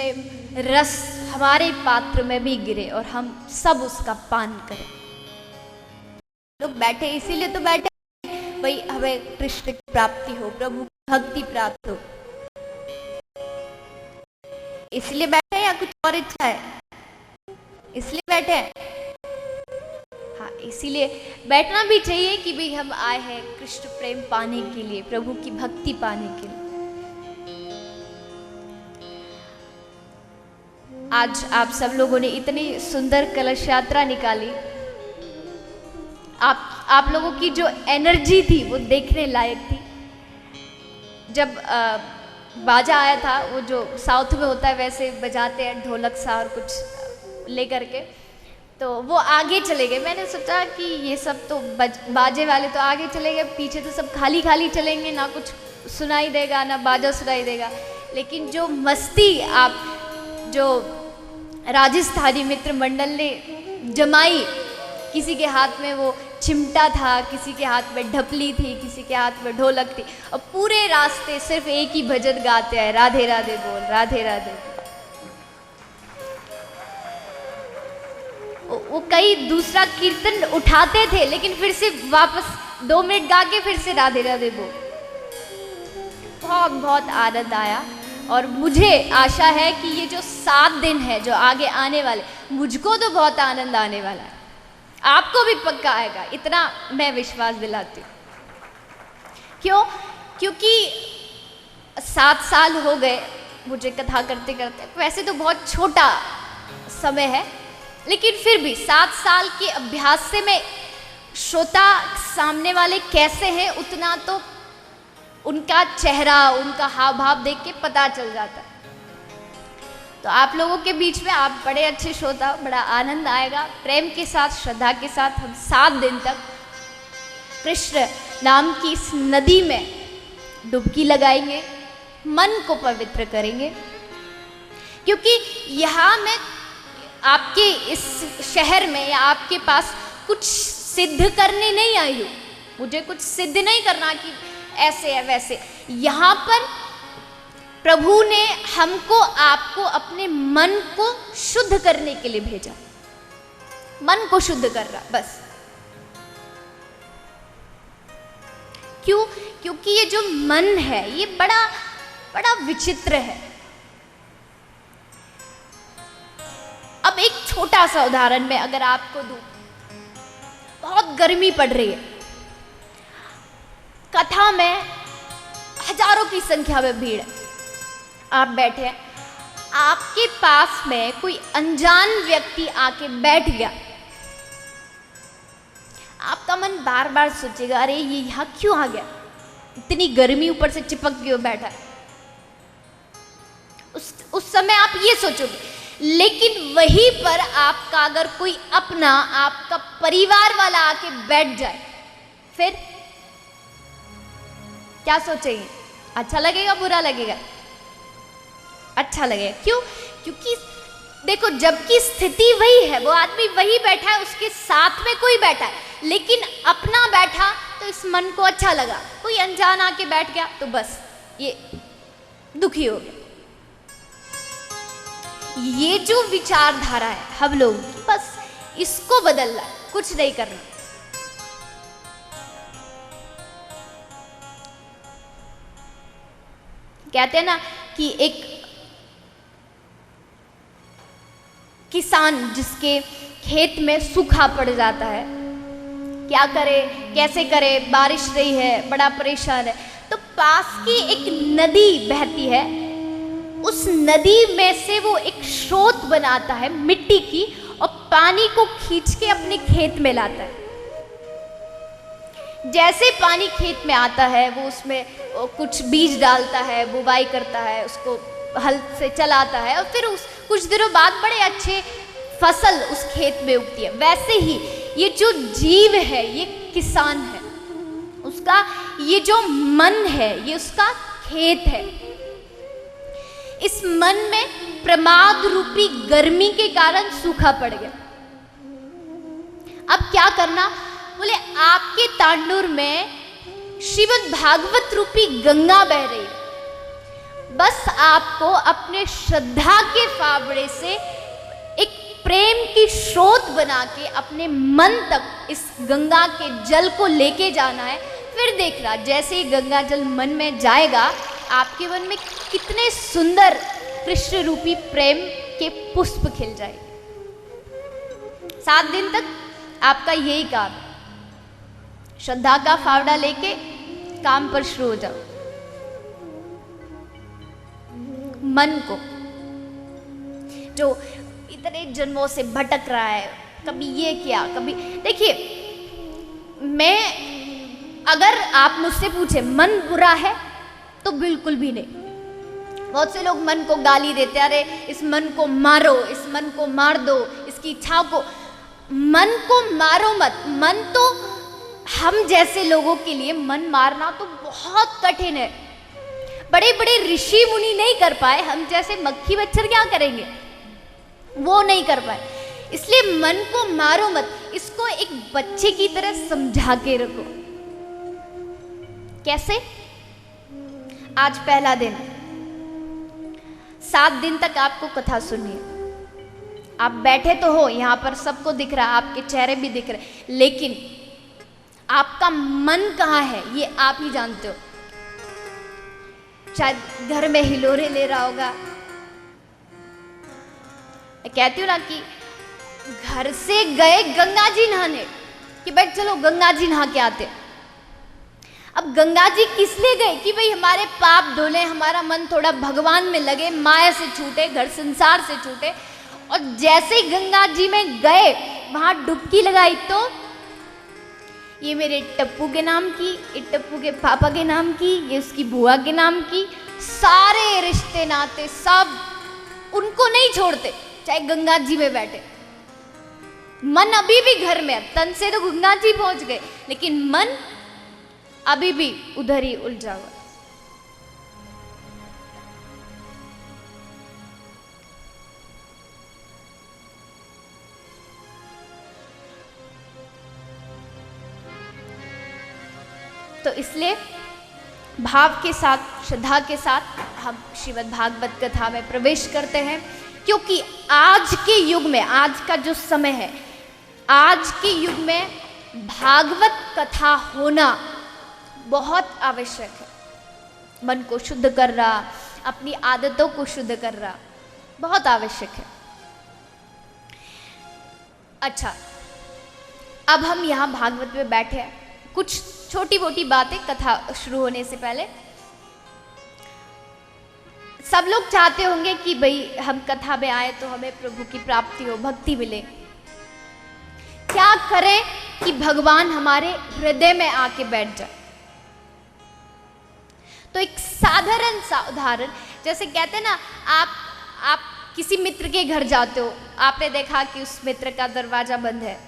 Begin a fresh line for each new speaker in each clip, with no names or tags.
प्रेम रस हमारे पात्र में भी गिरे और हम सब उसका पान करें। लोग बैठे इसीलिए तो बैठे भाई हमें कृष्ण की प्राप्ति हो, प्रभु की भक्ति प्राप्त हो, इसलिए बैठे हैं या कुछ और इच्छा है? इसलिए बैठे हैं। हाँ, इसीलिए बैठना भी चाहिए कि भाई हम आए हैं कृष्ण प्रेम पाने के लिए, प्रभु की भक्ति पाने के लिए। आज आप सब लोगों ने इतनी सुंदर कलश यात्रा निकाली, आप लोगों की जो एनर्जी थी वो देखने लायक थी। जब बाजा आया था, वो जो साउथ में होता है वैसे बजाते हैं ढोलक सा और कुछ लेकर के, तो वो आगे चले गए। मैंने सोचा कि ये सब तो बाजे वाले तो आगे चले गए, पीछे तो सब खाली खाली चलेंगे, ना कुछ सुनाई देगा ना बाजा सुनाई देगा। लेकिन जो मस्ती आप जो राजस्थानी मित्र मंडल ने जमाई, किसी के हाथ में वो चिमटा था, किसी के हाथ में ढपली थी, किसी के हाथ में ढोलक थी, और पूरे रास्ते सिर्फ एक ही भजन गाते हैं, राधे राधे बोल, राधे राधे। वो कई दूसरा कीर्तन उठाते थे लेकिन फिर से वापस 2 मिनट गा के फिर से राधे राधे बोल। बहुत बहुत आनंद आया और मुझे आशा है कि ये जो 7 दिन है जो आगे आने वाले, मुझको तो बहुत आनंद आने वाला है, आपको भी पक्का आएगा, इतना मैं विश्वास दिलाती हूँ। क्यों? क्योंकि 7 साल हो गए मुझे कथा करते करते। वैसे तो बहुत छोटा समय है, लेकिन फिर भी 7 साल के अभ्यास से मैं श्रोता सामने वाले कैसे हैं उतना तो उनका चेहरा, उनका हाव भाव देख के पता चल जाता है। तो आप लोगों के बीच में आप बड़े अच्छे श्रोता, बड़ा आनंद आएगा। प्रेम के साथ, श्रद्धा के साथ हम 7 दिन तक कृष्ण नाम की इस नदी में डुबकी लगाएंगे, मन को पवित्र करेंगे। क्योंकि यहाँ मैं आपके इस शहर में या आपके पास कुछ सिद्ध करने नहीं आई हूँ, मुझे कुछ सिद्ध नहीं करना कि ऐसे है वैसे। यहाँ पर प्रभु ने हमको, आपको अपने मन को शुद्ध करने के लिए भेजा, मन को शुद्ध कर रहा बस। क्यों? क्योंकि ये जो मन है ये बड़ा बड़ा विचित्र है। अब एक छोटा सा उदाहरण मैं अगर आपको दूं, बहुत गर्मी पड़ रही है, कथा में हजारों की संख्या में भीड़ है, आप बैठे हैं, आपके पास में कोई अनजान व्यक्ति आके बैठ गया, आपका मन बार बार सोचेगा अरे ये यहाँ क्यों आ गया, इतनी गर्मी ऊपर से चिपक क्यों बैठा है। उस समय आप ये सोचोगे। लेकिन वहीं पर आपका अगर कोई अपना, आपका परिवार वाला आके बैठ जाए, फिर क्या सोचेंगे? अच्छा लगेगा, बुरा लगेगा? अच्छा लगेगा। क्यों? क्योंकि देखो, जबकि स्थिति वही है, वो आदमी वही बैठा है, उसके साथ में कोई बैठा है, लेकिन अपना बैठा तो इस मन को अच्छा लगा। कोई अनजान आके बैठ गया तो बस ये दुखी हो गया। ये जो विचारधारा है हम लोगों की, बस इसको बदलना, कुछ नहीं करना। कहते हैं ना कि एक किसान जिसके खेत में सूखा पड़ जाता है, क्या करे, कैसे करे, बारिश नहीं है, बड़ा परेशान है, तो पास की एक नदी बहती है, उस नदी में से वो एक स्रोत बनाता है मिट्टी की और पानी को खींच के अपने खेत में लाता है। जैसे पानी खेत में आता है, वो उसमें कुछ बीज डालता है, बुवाई करता है, उसको हल से चलाता है और फिर कुछ दिनों बाद बड़े अच्छे फसल उस खेत में उगती है। वैसे ही ये जो जीव है, ये किसान है, उसका ये जो मन है, ये उसका खेत है। इस मन में प्रमाद रूपी गर्मी के कारण सूखा पड़ गया। अब क्या करना? बोले आपके तांडुर में श्रीमद् भागवत रूपी गंगा बह रही है, बस आपको अपने श्रद्धा के फावड़े से एक प्रेम की स्रोत बना के अपने मन तक इस गंगा के जल को लेके जाना है। फिर देखना जैसे ही गंगा जल मन में जाएगा, आपके मन में कितने सुंदर कृष्ण रूपी प्रेम के पुष्प खिल जाएंगे। 7 दिन तक आपका यही काम है, श्रद्धा का फावड़ा लेके काम पर शुरू हो जाओ। मन को जो इतने जन्मों से भटक रहा है, कभी ये किया कभी, देखिए मैं, अगर आप मुझसे पूछे मन बुरा है तो बिल्कुल भी नहीं। बहुत से लोग मन को गाली देते हैं, अरे इस मन को मारो, इस मन को मार दो, इसकी इच्छाओं को। मन को मारो मत। मन तो हम जैसे लोगों के लिए मन मारना तो बहुत कठिन है। बड़े बड़े ऋषि मुनि नहीं कर पाए, हम जैसे मक्खी मच्छर क्या करेंगे, वो नहीं कर पाए। इसलिए मन को मारो मत, इसको एक बच्चे की तरह समझा के रखो। कैसे? आज पहला दिन, 7 दिन तक आपको कथा सुननी है। आप बैठे तो हो, यहां पर सबको दिख रहा है, आपके चेहरे भी दिख रहे, लेकिन आपका मन कहाँ है ये आप ही जानते हो। शायद घर में हिलोरे ले रहा होगा। मैं कहती हूँ ना कि घर से गए गंगा जी नहाने, कि भाई चलो गंगा जी नहा के आते। अब गंगा जी किस लिए गए? कि भाई हमारे पाप धुले, हमारा मन थोड़ा भगवान में लगे, माया से छूटे, घर संसार से छूटे। और जैसे ही गंगा जी में गए, वहां डुबकी लगाई तो ये मेरे टप्पू के नाम की, ये टप्पू के पापा के नाम की, ये उसकी बुआ के नाम की, सारे रिश्ते नाते सब उनको नहीं छोड़ते, चाहे गंगा जी में बैठे। मन अभी भी घर में है, तन से तो गंगा जी पहुंच गए, लेकिन मन अभी भी उधर ही उलझा हुआ। तो इसलिए भाव के साथ, श्रद्धा के साथ हम श्रीमद् भागवत कथा में प्रवेश करते हैं, क्योंकि आज के युग में, आज का जो समय है, आज के युग में भागवत कथा होना बहुत आवश्यक है। मन को शुद्ध कर रहा, अपनी आदतों को शुद्ध कर रहा, बहुत आवश्यक है। अच्छा, अब हम यहाँ भागवत में बैठे हैं, कुछ छोटी मोटी बातें कथा शुरू होने से पहले। सब लोग चाहते होंगे कि भाई हम कथा में आए तो हमें प्रभु की प्राप्ति हो, भक्ति मिले। क्या करें कि भगवान हमारे हृदय में आके बैठ जाए? तो एक साधारण सा उदाहरण, जैसे कहते हैं ना, आप किसी मित्र के घर जाते हो, आपने देखा कि उस मित्र का दरवाजा बंद है,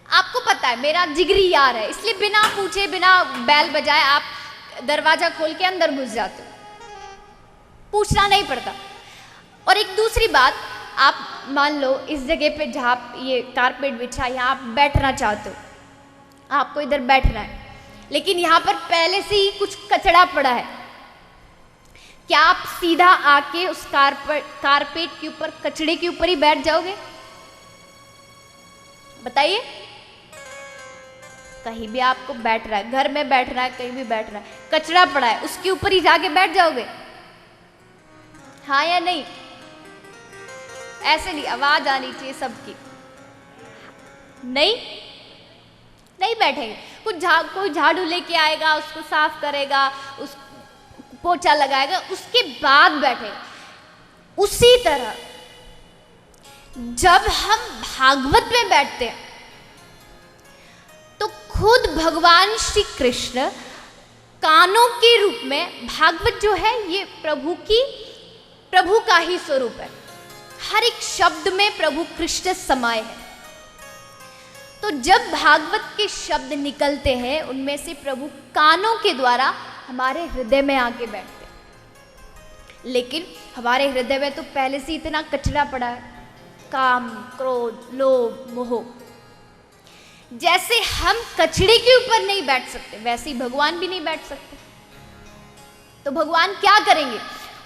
आपको पता है मेरा जिगरी यार है, इसलिए बिना पूछे, बिना बैल बजाए आप दरवाजा खोल के अंदर घुस जाते हो, पूछना नहीं पड़ता। और एक दूसरी बात, आप मान लो इस जगह पे जहाँ ये कारपेट बिछा, यहाँ आप बैठना चाहते हो, आपको इधर बैठना है, लेकिन यहाँ पर पहले से ही कुछ कचड़ा पड़ा है, क्या आप सीधा आके उस कारपेट के ऊपर, कचड़े के ऊपर ही बैठ जाओगे? बताइए। कहीं भी आपको बैठ रहा है, घर में बैठ रहा है, कहीं भी बैठ रहा है, कचरा पड़ा है, उसके ऊपर ही जाके बैठ जाओगे? हाँ या नहीं? ऐसे नहीं, आवाज आनी चाहिए सबकी। नहीं, नहीं बैठेंगे। कोई झाड़ू लेके आएगा, उसको साफ करेगा, उस पोछा लगाएगा, उसके बाद बैठेंगे। उसी तरह जब हम भागवत में बैठते हैं तो खुद भगवान श्री कृष्ण कानों के रूप में, भागवत जो है ये प्रभु का ही स्वरूप है, हर एक शब्द में प्रभु कृष्ण समाये है। तो जब भागवत के शब्द निकलते हैं, उनमें से प्रभु कानों के द्वारा हमारे हृदय में आके बैठते हैं। लेकिन हमारे हृदय में तो पहले से इतना कचरा पड़ा है, काम, क्रोध, लोभ, मोह। जैसे हम कचड़े के ऊपर नहीं बैठ सकते, वैसे ही भगवान भी नहीं बैठ सकते। तो भगवान क्या करेंगे?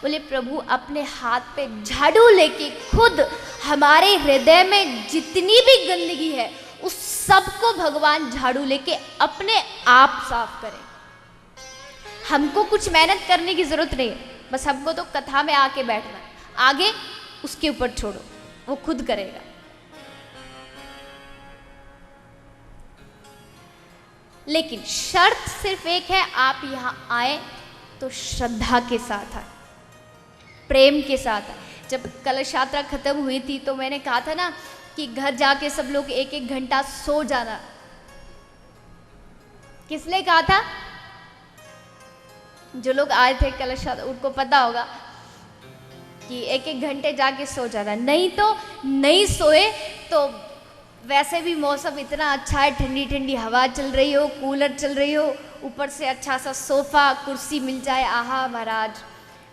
बोले प्रभु अपने हाथ पे झाड़ू लेके खुद हमारे हृदय में जितनी भी गंदगी है उस सब को भगवान झाड़ू लेके अपने आप साफ करें। हमको कुछ मेहनत करने की जरूरत नहीं है, बस हमको तो कथा में आके बैठना, आगे उसके ऊपर छोड़ो, वो खुद करेगा। लेकिन शर्त सिर्फ एक है, आप यहां आए तो श्रद्धा के साथ आए, प्रेम के साथ आए। जब कलश यात्रा खत्म हुई थी तो मैंने कहा था ना कि घर जाके सब लोग 1-1 घंटा सो जाना। किसने कहा था? जो लोग आए थे कलश यात्रा उनको पता होगा कि 1-1 घंटे जाके सो जाना, नहीं तो नहीं सोए तो वैसे भी मौसम इतना अच्छा है, ठंडी ठंडी हवा चल रही हो, कूलर चल रही हो, ऊपर से अच्छा सा सोफा कुर्सी मिल जाए, आहा महाराज,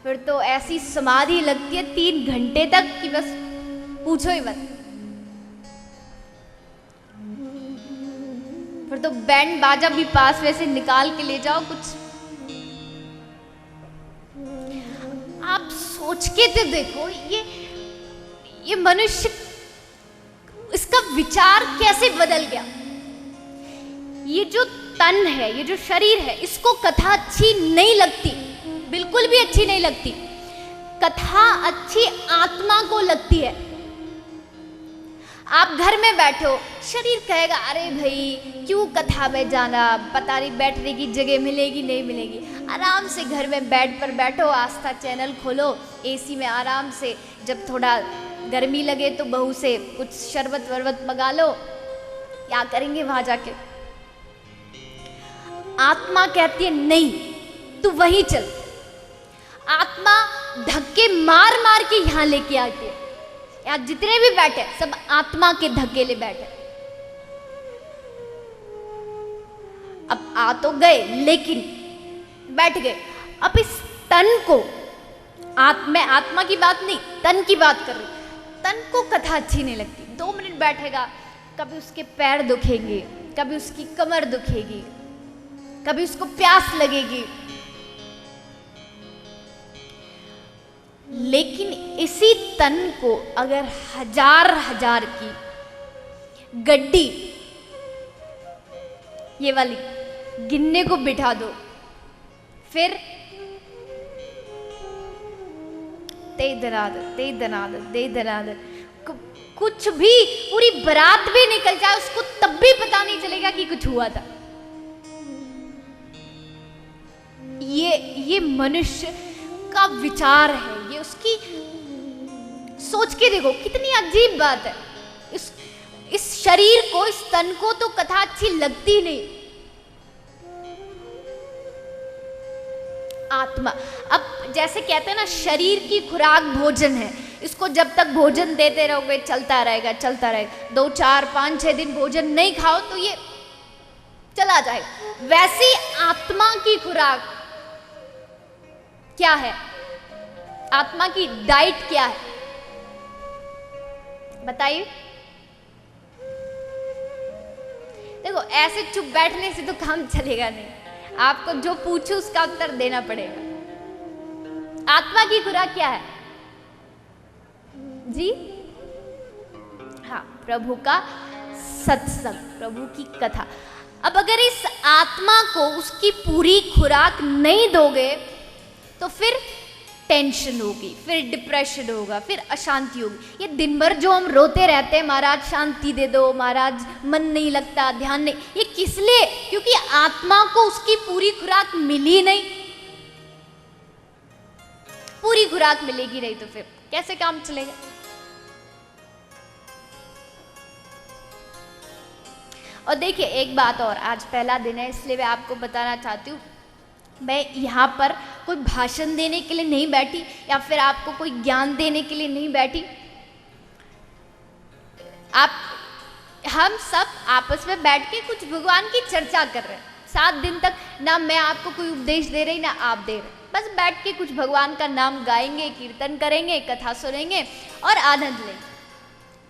फिर तो ऐसी समाधि लगती है 3 घंटे तक कि बस पूछो ही मत। फिर तो बैंड बाजा भी पास वैसे निकाल के ले जाओ कुछ। आप सोच के तो देखो, ये मनुष्य, इसका विचार कैसे बदल गया। ये जो तन है, ये जो शरीर है, इसको कथा अच्छी नहीं लगती, बिल्कुल भी अच्छी नहीं लगती। कथा अच्छी आत्मा को लगती है। आप घर में बैठो, शरीर कहेगा अरे भाई क्यों कथा में जाना, पता नहीं बैठने की जगह मिलेगी नहीं मिलेगी। आराम से घर में बेड पर बैठो, आस्था चैनल खोलो, एसी में आराम से, जब थोड़ा गर्मी लगे तो बहू से कुछ शरबत वरबत मंगा लो। क्या करेंगे वहां जाके? आत्मा कहती है नहीं, तू वहीं चल। आत्मा धक्के मार मार के यहां लेके आती है। यहाँ जितने भी बैठे सब आत्मा के धकेले बैठे। अब आ तो गए लेकिन बैठ गए। अब इस तन को, मैं आत्मा की बात नहीं तन की बात कर रही। तन को कथा अच्छी नहीं लगती। 2 मिनट बैठेगा, कभी उसके पैर दुखेंगे, कभी उसकी कमर दुखेगी, कभी उसको प्यास लगेगी। लेकिन इसी तन को अगर हजार की गड्डी, ये वाली गिनने को बिठा दो, फिर ते दनादर कुछ भी, पूरी बारात भी निकल जाए उसको तब भी पता नहीं चलेगा कि कुछ हुआ था। ये मनुष्य का विचार है, ये उसकी सोच के देखो कितनी अजीब बात है। इस शरीर को, इस तन को तो कथा अच्छी लगती नहीं। आत्मा, अब जैसे कहते हैं ना शरीर की खुराक भोजन है, इसको जब तक भोजन देते रहोगे चलता रहेगा चलता रहेगा। 2, 4, 5, 6 दिन भोजन नहीं खाओ तो ये चला जाएगा। वैसी आत्मा की खुराक क्या है? आत्मा की डाइट क्या है बताइए? देखो ऐसे चुप बैठने से तो काम चलेगा नहीं, आपको जो पूछो उसका उत्तर देना पड़ेगा। आत्मा की खुराक क्या है जी? हाँ, प्रभु का सत्संग, प्रभु की कथा। अब अगर इस आत्मा को उसकी पूरी खुराक नहीं दोगे तो फिर टेंशन होगी, फिर डिप्रेशन होगा, फिर अशांति होगी। ये दिन भर जो हम रोते रहते हैं, महाराज शांति दे दो, महाराज मन नहीं लगता, ध्यान नहीं, ये किस लिए? क्योंकि आत्मा को उसकी पूरी खुराक मिली नहीं। पूरी खुराक मिलेगी नहीं तो फिर कैसे काम चलेगा? और देखिए एक बात और, आज पहला दिन है इसलिए मैं आपको बताना चाहती हूँ, मैं यहाँ पर कोई भाषण देने के लिए नहीं बैठी या फिर आपको कोई ज्ञान देने के लिए नहीं बैठी। हम सब आपस में बैठ के कुछ भगवान की चर्चा कर रहे हैं। 7 दिन तक ना मैं आपको कोई उपदेश दे रही ना आप दे रहे, बस बैठ के कुछ भगवान का नाम गाएंगे, कीर्तन करेंगे, कथा सुनेंगे और आनंद लेंगे।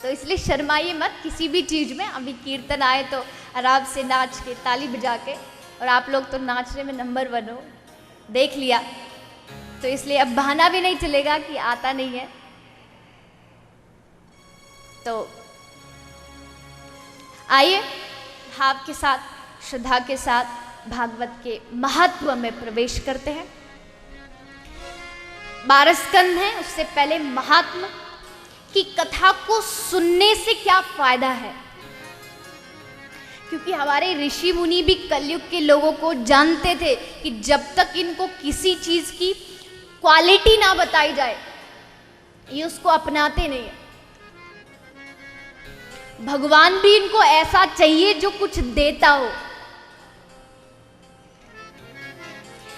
तो इसलिए शर्माइए मत किसी भी चीज़ में। अभी कीर्तन आए तो आराम से नाच के, ताली बजा के, और आप लोग तो नाचने में नंबर 1 हो, देख लिया। तो इसलिए अब बहाना भी नहीं चलेगा कि आता नहीं है। तो आइए भाव के साथ, श्रद्धा के साथ भागवत के महत्व में प्रवेश करते हैं। 12 स्कंध हैं, उससे पहले महात्मा की कथा को सुनने से क्या फायदा है, क्योंकि हमारे ऋषि मुनि भी कलयुग के लोगों को जानते थे कि जब तक इनको किसी चीज की क्वालिटी ना बताई जाए ये उसको अपनाते नहीं है। भगवान भी इनको ऐसा चाहिए जो कुछ देता हो।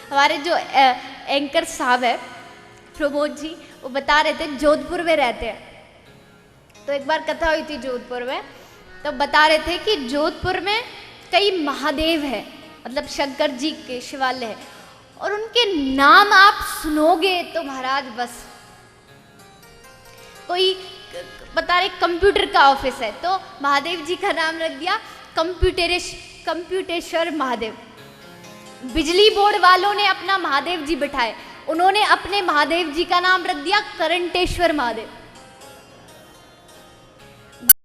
हमारे जो एंकर साहब है प्रमोद जी, वो बता रहे थे जोधपुर में रहते हैं, तो एक बार कथा हुई थी जोधपुर में, तो बता रहे थे कि जोधपुर में कई महादेव हैं, मतलब शंकर जी के शिवालय है, और उनके नाम आप सुनोगे तो महाराज बस। कोई बता रहे कंप्यूटर का ऑफिस है, तो महादेव जी का नाम रख दिया कंप्यूटेश्वर महादेव। बिजली बोर्ड वालों ने अपना महादेव जी बिठाए, उन्होंने अपने महादेव जी का नाम रख दिया करंटेश्वर महादेव।